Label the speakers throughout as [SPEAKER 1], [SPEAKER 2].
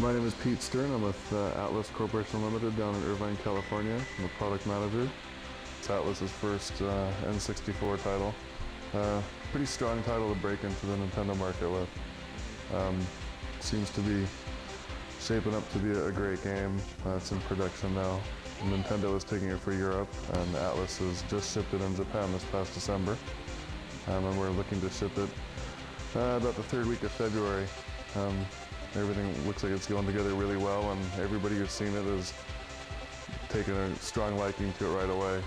[SPEAKER 1] My name is Pete Stern. I'm with Atlus Corporation Limited down in Irvine, California. I'm a product manager. It's Atlus's first N64 title. Pretty strong title to break into the Nintendo market with. Seems to be shaping up to be a great game. It's in production now. Nintendo is taking it for Europe, and Atlus has just shipped it in Japan this past December. And we're looking to ship it about the third week of February. Everything looks like it's going together really well, and everybody who's seen it is taking a strong liking to it right away.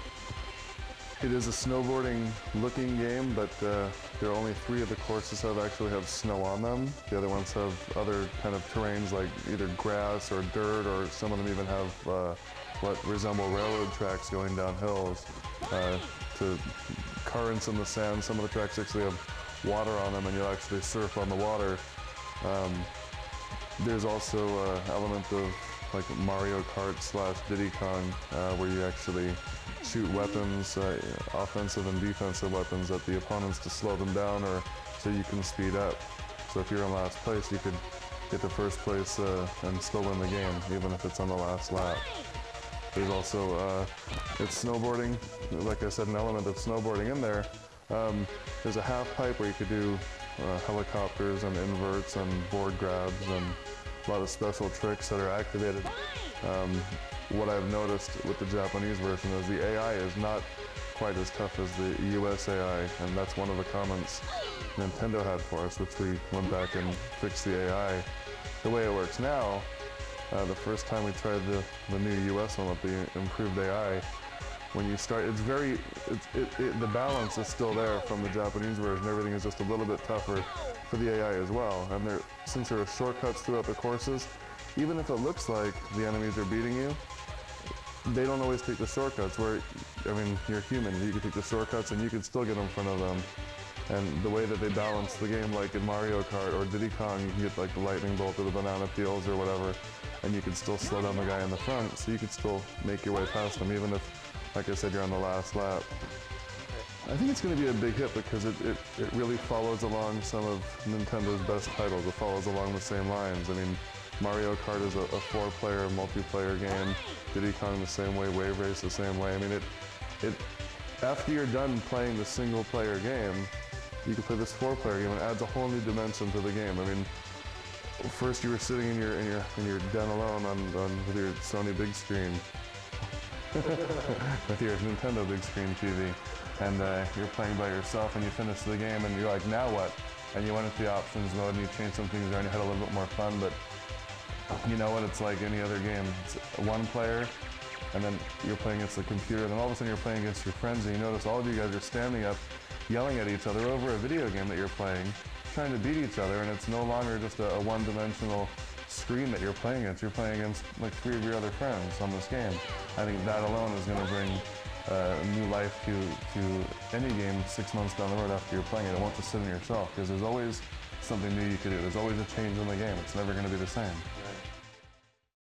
[SPEAKER 1] It is a snowboarding looking game, but there are only 3 of the courses that actually have snow on them. The other ones have other kind of terrains like either grass or dirt, or some of them even have what resemble railroad tracks going down hills to currents in the sand. Some of the tracks actually have water on them, and you'll actually surf on the water. There's also an element of like Mario Kart / Diddy Kong, where you actually shoot weapons, offensive and defensive weapons, at the opponents to slow them down or so you can speed up. So if you're in last place, you could get to first place and still win the game, even if it's on the last lap. There's also, it's snowboarding, like I said, an element of snowboarding in there. There's a half pipe where you could do helicopters and inverts and board grabs and a lot of special tricks that are activated. What I've noticed with the Japanese version is the AI is not quite as tough as the US AI, and that's one of the comments Nintendo had for us, which we went back and fixed the AI. The way it works now, the first time we tried the new US one with the improved AI, when you start, the balance is still there from the Japanese version. Everything is just a little bit tougher for the AI as well. And since there are shortcuts throughout the courses, even if it looks like the enemies are beating you, they don't always take the shortcuts. Where, I mean, you're human. You can take the shortcuts and you can still get in front of them. And the way that they balance the game, like in Mario Kart or Diddy Kong, you can get like the lightning bolt or the banana peels or whatever, and you can still slow down the guy in the front, so you can still make your way past him, even if, like I said, you're on the last lap. I think it's going to be a big hit because it really follows along some of Nintendo's best titles. It follows along the same lines. I mean, Mario Kart is a 4-player multiplayer game. Diddy Kong the same way, Wave Race the same way. I mean, after you're done playing the single-player game, you can play this 4-player game, and it adds a whole new dimension to the game. I mean, first you were sitting in your den alone with your Sony big screen, with your Nintendo big screen TV, and you're playing by yourself, and you finish the game, and you're like, now what? And you went into the options mode, and you changed some things there, and you had a little bit more fun. But you know what? It's like any other game. It's 1 player, and then you're playing against the computer, and then all of a sudden you're playing against your friends, and you notice all of you guys are standing up, yelling at each other over a video game that you're playing, trying to beat each other, and it's no longer just a one-dimensional screen that you're playing against. You're playing against like 3 of your other friends on this game. I think that alone is going to bring new life to any game 6 months down the road after you're playing it. It won't just sit on your shelf, because there's always something new you can do. There's always a change in the game. It's never going to be the same.